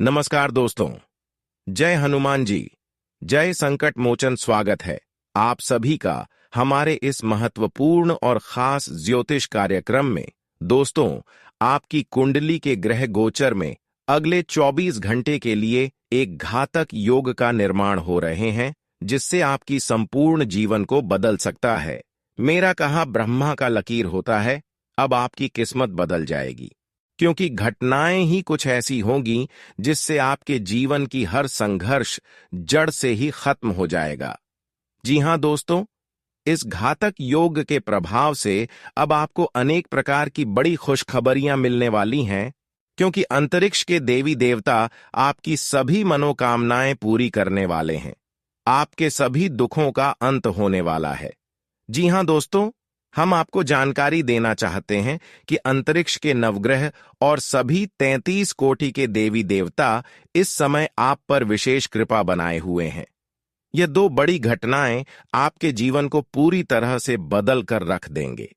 नमस्कार दोस्तों। जय हनुमान जी। जय संकट मोचन। स्वागत है आप सभी का हमारे इस महत्वपूर्ण और खास ज्योतिष कार्यक्रम में। दोस्तों, आपकी कुंडली के ग्रह गोचर में अगले 24 घंटे के लिए एक घातक योग का निर्माण हो रहे हैं, जिससे आपकी संपूर्ण जीवन को बदल सकता है। मेरा कहा ब्रह्मा का लकीर होता है, अब आपकी किस्मत बदल जाएगी, क्योंकि घटनाएं ही कुछ ऐसी होंगी जिससे आपके जीवन की हर संघर्ष जड़ से ही खत्म हो जाएगा। जी हां दोस्तों, इस घातक योग के प्रभाव से अब आपको अनेक प्रकार की बड़ी खुशखबरियां मिलने वाली हैं, क्योंकि अंतरिक्ष के देवी देवता आपकी सभी मनोकामनाएं पूरी करने वाले हैं। आपके सभी दुखों का अंत होने वाला है। जी हां दोस्तों, हम आपको जानकारी देना चाहते हैं कि अंतरिक्ष के नवग्रह और सभी 33 कोटि के देवी देवता इस समय आप पर विशेष कृपा बनाए हुए हैं। ये दो बड़ी घटनाएं आपके जीवन को पूरी तरह से बदल कर रख देंगे।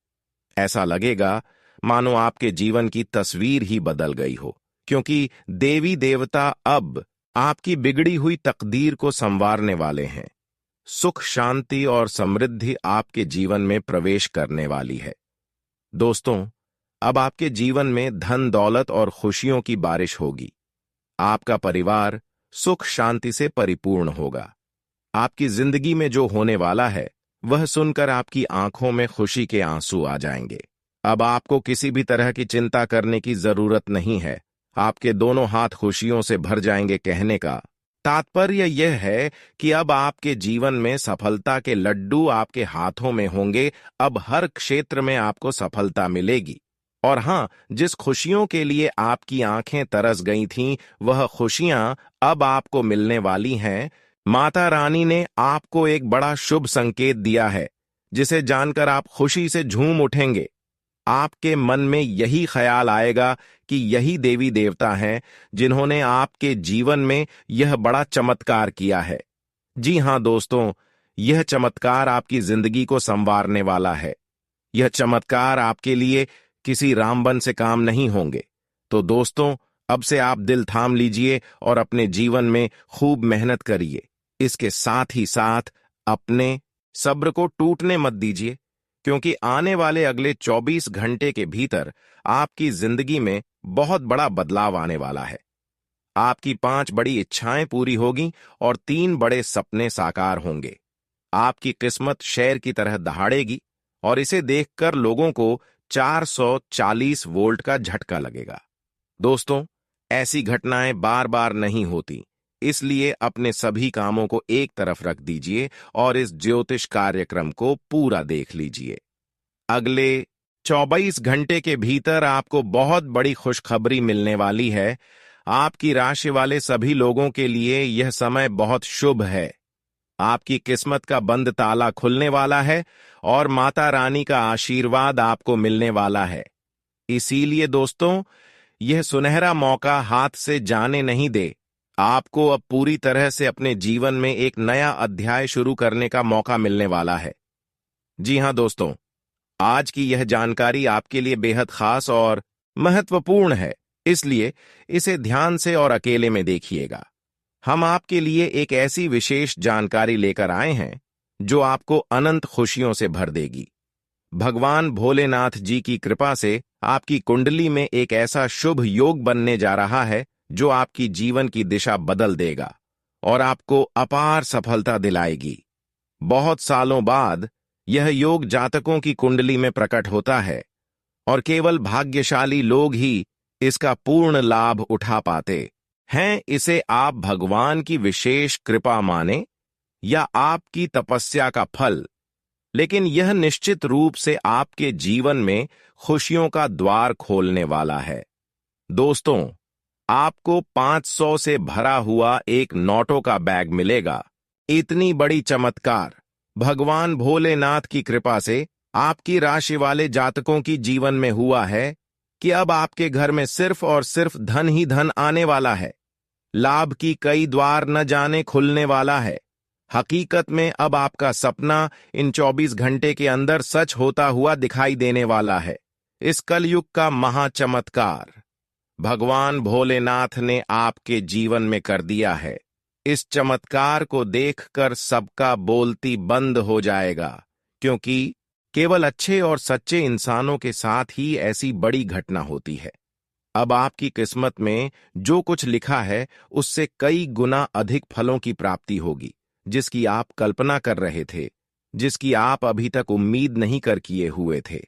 ऐसा लगेगा मानो आपके जीवन की तस्वीर ही बदल गई हो, क्योंकि देवी देवता अब आपकी बिगड़ी हुई तकदीर को संवारने वाले हैं। सुख, शांति और समृद्धि आपके जीवन में प्रवेश करने वाली है। दोस्तों, अब आपके जीवन में धन, दौलत और खुशियों की बारिश होगी। आपका परिवार सुख शांति से परिपूर्ण होगा। आपकी जिंदगी में जो होने वाला है वह सुनकर आपकी आंखों में खुशी के आंसू आ जाएंगे। अब आपको किसी भी तरह की चिंता करने की जरूरत नहीं है। आपके दोनों हाथ खुशियों से भर जाएंगे। कहने का तात्पर्य यह है कि अब आपके जीवन में सफलता के लड्डू आपके हाथों में होंगे। अब हर क्षेत्र में आपको सफलता मिलेगी। और हां, जिस खुशियों के लिए आपकी आंखें तरस गई थीं, वह खुशियां अब आपको मिलने वाली हैं। माता रानी ने आपको एक बड़ा शुभ संकेत दिया है, जिसे जानकर आप खुशी से झूम उठेंगे। आपके मन में यही ख्याल आएगा कि यही देवी देवता हैं जिन्होंने आपके जीवन में यह बड़ा चमत्कार किया है। जी हां दोस्तों, यह चमत्कार आपकी जिंदगी को संवारने वाला है। यह चमत्कार आपके लिए किसी रामबन से काम नहीं होंगे। तो दोस्तों, अब से आप दिल थाम लीजिए और अपने जीवन में खूब मेहनत करिए। इसके साथ ही साथ अपने सब्र को टूटने मत दीजिए, क्योंकि आने वाले अगले 24 घंटे के भीतर आपकी जिंदगी में बहुत बड़ा बदलाव आने वाला है। आपकी 5 बड़ी इच्छाएं पूरी होगी और 3 बड़े सपने साकार होंगे। आपकी किस्मत शेर की तरह दहाड़ेगी और इसे देखकर लोगों को 440 वोल्ट का झटका लगेगा। दोस्तों, ऐसी घटनाएं बार बार नहीं होती, इसलिए अपने सभी कामों को एक तरफ रख दीजिए और इस ज्योतिष कार्यक्रम को पूरा देख लीजिए। अगले 24 घंटे के भीतर आपको बहुत बड़ी खुशखबरी मिलने वाली है। आपकी राशि वाले सभी लोगों के लिए यह समय बहुत शुभ है। आपकी किस्मत का बंद ताला खुलने वाला है और माता रानी का आशीर्वाद आपको मिलने वाला है। इसीलिए दोस्तों, यह सुनहरा मौका हाथ से जाने नहीं दे। आपको अब पूरी तरह से अपने जीवन में एक नया अध्याय शुरू करने का मौका मिलने वाला है। जी हां दोस्तों, आज की यह जानकारी आपके लिए बेहद खास और महत्वपूर्ण है, इसलिए इसे ध्यान से और अकेले में देखिएगा। हम आपके लिए एक ऐसी विशेष जानकारी लेकर आए हैं जो आपको अनंत खुशियों से भर देगी। भगवान भोलेनाथ जी की कृपा से आपकी कुंडली में एक ऐसा शुभ योग बनने जा रहा है जो आपकी जीवन की दिशा बदल देगा और आपको अपार सफलता दिलाएगी। बहुत सालों बाद यह योग जातकों की कुंडली में प्रकट होता है और केवल भाग्यशाली लोग ही इसका पूर्ण लाभ उठा पाते हैं। इसे आप भगवान की विशेष कृपा माने या आपकी तपस्या का फल, लेकिन यह निश्चित रूप से आपके जीवन में खुशियों का द्वार खोलने वाला है। दोस्तों, आपको 500 से भरा हुआ एक नोटों का बैग मिलेगा। इतनी बड़ी चमत्कार भगवान भोलेनाथ की कृपा से आपकी राशि वाले जातकों की जीवन में हुआ है कि अब आपके घर में सिर्फ और सिर्फ धन ही धन आने वाला है। लाभ की कई द्वार न जाने खुलने वाला है। हकीकत में अब आपका सपना इन 24 घंटे के अंदर सच होता हुआ दिखाई देने वाला है। इस कलयुग का महाचमत्कार भगवान भोलेनाथ ने आपके जीवन में कर दिया है। इस चमत्कार को देखकर सबका बोलती बंद हो जाएगा, क्योंकि केवल अच्छे और सच्चे इंसानों के साथ ही ऐसी बड़ी घटना होती है। अब आपकी किस्मत में जो कुछ लिखा है उससे कई गुना अधिक फलों की प्राप्ति होगी, जिसकी आप कल्पना कर रहे थे, जिसकी आप अभी तक उम्मीद नहीं कर किए हुए थे।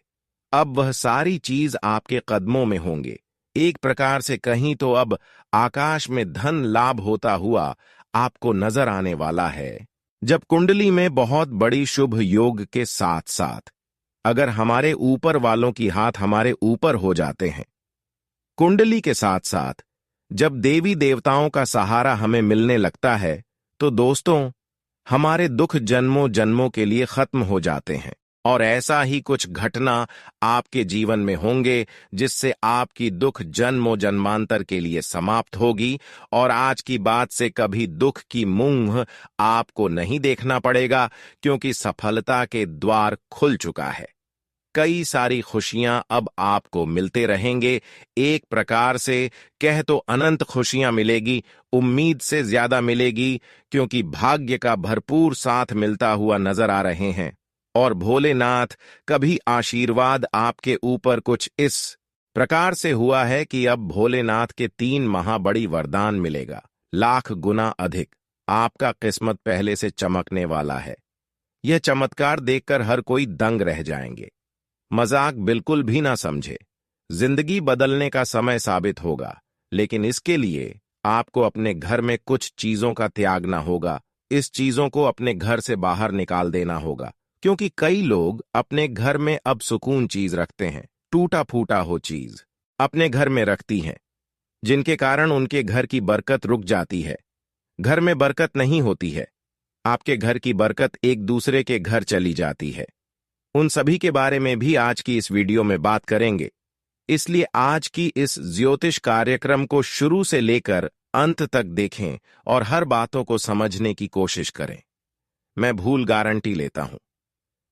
अब वह सारी चीज आपके कदमों में होंगे। एक प्रकार से कहीं तो अब आकाश में धन लाभ होता हुआ आपको नजर आने वाला है। जब कुंडली में बहुत बड़ी शुभ योग के साथ साथ अगर हमारे ऊपर वालों की हाथ हमारे ऊपर हो जाते हैं, कुंडली के साथ साथ जब देवी देवताओं का सहारा हमें मिलने लगता है, तो दोस्तों हमारे दुख जन्मों जन्मों के लिए खत्म हो जाते हैं। और ऐसा ही कुछ घटना आपके जीवन में होंगे जिससे आपकी दुख जन्मों जन्मांतर के लिए समाप्त होगी, और आज की बात से कभी दुख की मुंह आपको नहीं देखना पड़ेगा, क्योंकि सफलता के द्वार खुल चुका है। कई सारी खुशियां अब आपको मिलते रहेंगे। एक प्रकार से कह तो अनंत खुशियां मिलेगी, उम्मीद से ज्यादा मिलेगी, क्योंकि भाग्य का भरपूर साथ मिलता हुआ नजर आ रहे हैं। और भोलेनाथ कभी आशीर्वाद आपके ऊपर कुछ इस प्रकार से हुआ है कि अब भोलेनाथ के 3 महाबड़ी वरदान मिलेगा, लाख गुना अधिक। आपका किस्मत पहले से चमकने वाला है। यह चमत्कार देखकर हर कोई दंग रह जाएंगे। मजाक बिल्कुल भी ना समझे। जिंदगी बदलने का समय साबित होगा, लेकिन इसके लिए आपको अपने घर में कुछ चीजों का त्यागना होगा। इस चीजों को अपने घर से बाहर निकाल देना होगा, क्योंकि कई लोग अपने घर में अब सुकून चीज रखते हैं, टूटा फूटा हो चीज अपने घर में रखती हैं, जिनके कारण उनके घर की बरकत रुक जाती है। घर में बरकत नहीं होती है, आपके घर की बरकत एक दूसरे के घर चली जाती है। उन सभी के बारे में भी आज की इस वीडियो में बात करेंगे। इसलिए आज की इस ज्योतिष कार्यक्रम को शुरू से लेकर अंत तक देखें और हर बातों को समझने की कोशिश करें। मैं भूल गारंटी लेता हूं।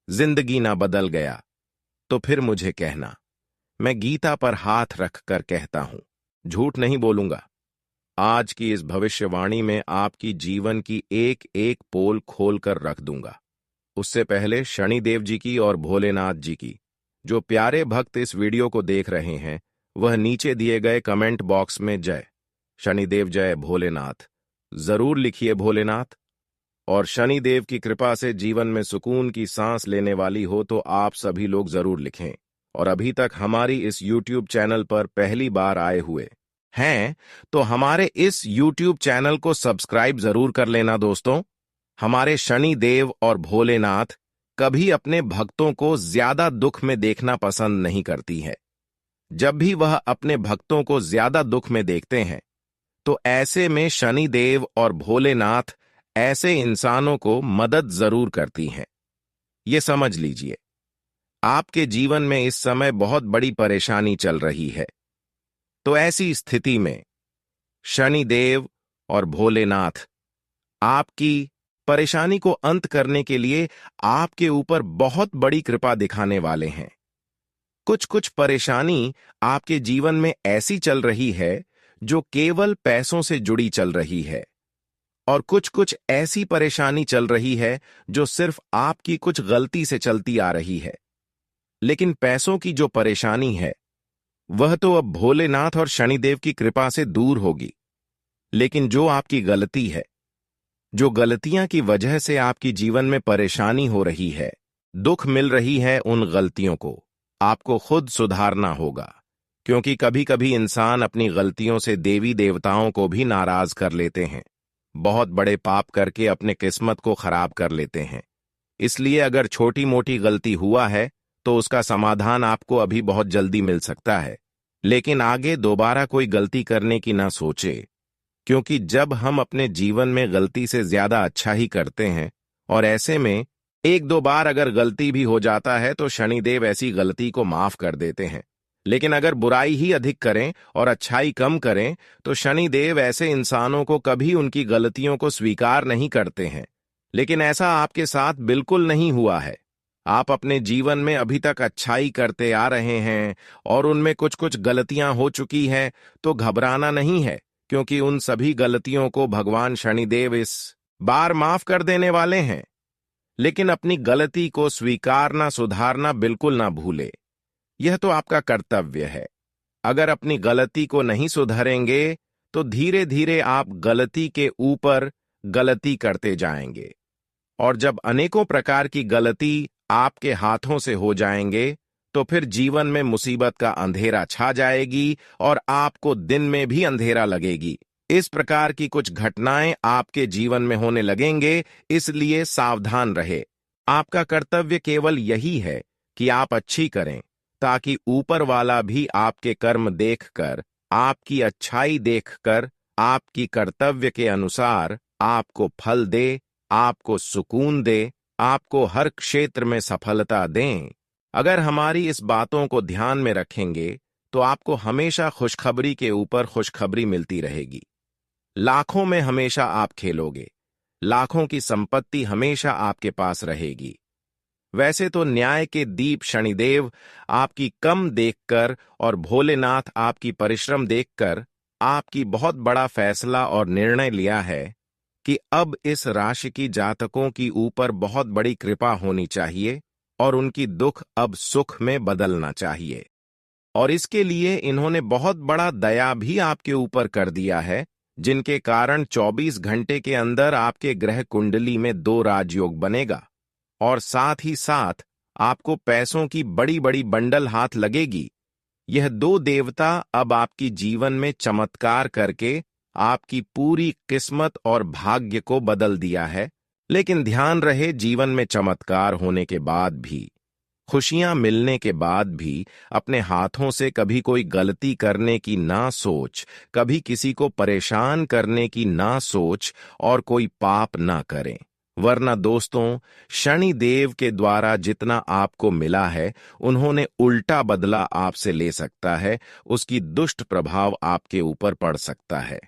जिंदगी ना बदल गया तो फिर मुझे कहना। मैं गीता पर हाथ रखकर कहता हूं, झूठ नहीं बोलूंगा। आज की इस भविष्यवाणी में आपकी जीवन की एक एक पोल खोलकर रख दूंगा। उससे पहले शनिदेव जी की और भोलेनाथ जी की, जो प्यारे भक्त इस वीडियो को देख रहे हैं, वह नीचे दिए गए कमेंट बॉक्स में जय शनिदेव जय भोलेनाथ जरूर लिखिए भोलेनाथ। और शनिदेव की कृपा से जीवन में सुकून की सांस लेने वाली हो तो आप सभी लोग जरूर लिखें। और अभी तक हमारी इस YouTube चैनल पर पहली बार आए हुए हैं तो हमारे इस YouTube चैनल को सब्सक्राइब जरूर कर लेना दोस्तों। हमारे शनिदेव और भोलेनाथ कभी अपने भक्तों को ज्यादा दुख में देखना पसंद नहीं करती है। जब भी वह अपने भक्तों को ज्यादा दुख में देखते हैं, तो ऐसे में शनिदेव और भोलेनाथ ऐसे इंसानों को मदद जरूर करती हैं। ये समझ लीजिए, आपके जीवन में इस समय बहुत बड़ी परेशानी चल रही है, तो ऐसी स्थिति में शनिदेव और भोलेनाथ आपकी परेशानी को अंत करने के लिए आपके ऊपर बहुत बड़ी कृपा दिखाने वाले हैं। कुछ कुछ परेशानी आपके जीवन में ऐसी चल रही है जो केवल पैसों से जुड़ी चल रही है, और कुछ कुछ ऐसी परेशानी चल रही है जो सिर्फ आपकी कुछ गलती से चलती आ रही है। लेकिन पैसों की जो परेशानी है वह तो अब भोलेनाथ और शनिदेव की कृपा से दूर होगी। लेकिन जो आपकी गलती है, जो गलतियां की वजह से आपकी जीवन में परेशानी हो रही है, दुख मिल रही है, उन गलतियों को आपको खुद सुधारना होगा। क्योंकि कभी कभी इंसान अपनी गलतियों से देवी देवताओं को भी नाराज कर लेते हैं, बहुत बड़े पाप करके अपने किस्मत को खराब कर लेते हैं। इसलिए अगर छोटी मोटी गलती हुआ है तो उसका समाधान आपको अभी बहुत जल्दी मिल सकता है, लेकिन आगे दोबारा कोई गलती करने की ना सोचे। क्योंकि जब हम अपने जीवन में गलती से ज्यादा अच्छा ही करते हैं, और ऐसे में 1-2 बार अगर गलती भी हो जाता है तो शनिदेव ऐसी गलती को माफ कर देते हैं। लेकिन अगर बुराई ही अधिक करें और अच्छाई कम करें तो शनिदेव ऐसे इंसानों को कभी उनकी गलतियों को स्वीकार नहीं करते हैं। लेकिन ऐसा आपके साथ बिल्कुल नहीं हुआ है। आप अपने जीवन में अभी तक अच्छाई करते आ रहे हैं और उनमें कुछ कुछ गलतियां हो चुकी हैं, तो घबराना नहीं है, क्योंकि उन सभी गलतियों को भगवान शनिदेव इस बार माफ कर देने वाले हैं। लेकिन अपनी गलती को स्वीकारना, सुधारना बिल्कुल ना भूले। यह तो आपका कर्तव्य है। अगर अपनी गलती को नहीं सुधारेंगे तो धीरे धीरे आप गलती के ऊपर गलती करते जाएंगे, और जब अनेकों प्रकार की गलती आपके हाथों से हो जाएंगे तो फिर जीवन में मुसीबत का अंधेरा छा जाएगी और आपको दिन में भी अंधेरा लगेगी। इस प्रकार की कुछ घटनाएं आपके जीवन में होने लगेंगे, इसलिए सावधान रहे। आपका कर्तव्य केवल यही है कि आप अच्छी करें, ताकि ऊपर वाला भी आपके कर्म देखकर, आपकी अच्छाई देखकर, आपकी कर्तव्य के अनुसार आपको फल दे, आपको सुकून दे, आपको हर क्षेत्र में सफलता दें। अगर हमारी इस बातों को ध्यान में रखेंगे तो आपको हमेशा खुशखबरी के ऊपर खुशखबरी मिलती रहेगी। लाखों में हमेशा आप खेलोगे, लाखों की संपत्ति हमेशा आपके पास रहेगी। वैसे तो न्याय के दीप शनिदेव आपकी कम देखकर और भोलेनाथ आपकी परिश्रम देखकर आपकी बहुत बड़ा फैसला और निर्णय लिया है कि अब इस राशि की जातकों की ऊपर बहुत बड़ी कृपा होनी चाहिए और उनकी दुख अब सुख में बदलना चाहिए। और इसके लिए इन्होंने बहुत बड़ा दया भी आपके ऊपर कर दिया है, जिनके कारण 24 घंटे के अंदर आपके ग्रह कुंडली में 2 राजयोग बनेगा और साथ ही साथ आपको पैसों की बड़ी बड़ी बंडल हाथ लगेगी। यह 2 देवता अब आपकी जीवन में चमत्कार करके आपकी पूरी किस्मत और भाग्य को बदल दिया है। लेकिन ध्यान रहे, जीवन में चमत्कार होने के बाद भी, खुशियां मिलने के बाद भी अपने हाथों से कभी कोई गलती करने की ना सोच, कभी किसी को परेशान करने की ना सोच और कोई पाप ना करें। वरना दोस्तों, शनि देव के द्वारा जितना आपको मिला है उन्होंने उल्टा बदला आपसे ले सकता है, उसकी दुष्ट प्रभाव आपके ऊपर पड़ सकता है।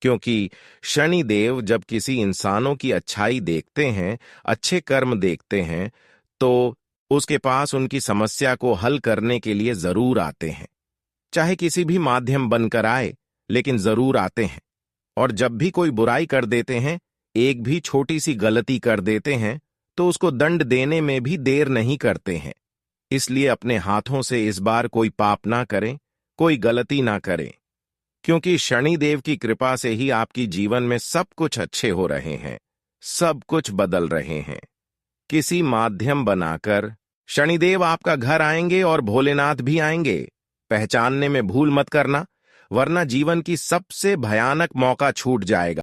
क्योंकि शनि देव जब किसी इंसानों की अच्छाई देखते हैं, अच्छे कर्म देखते हैं, तो उसके पास उनकी समस्या को हल करने के लिए जरूर आते हैं। चाहे किसी भी माध्यम बनकर आए, लेकिन जरूर आते हैं। और जब भी कोई बुराई कर देते हैं, एक भी छोटी सी गलती कर देते हैं, तो उसको दंड देने में भी देर नहीं करते हैं। इसलिए अपने हाथों से इस बार कोई पाप ना करें, कोई गलती ना करें, क्योंकि शनि देव की कृपा से ही आपकी जीवन में सब कुछ अच्छे हो रहे हैं, सब कुछ बदल रहे हैं। किसी माध्यम बनाकर शनिदेव आपका घर आएंगे और भोलेनाथ भी आएंगे। पहचानने में भूल मत करना, वरना जीवन की सबसे भयानक मौका छूट जाएगा।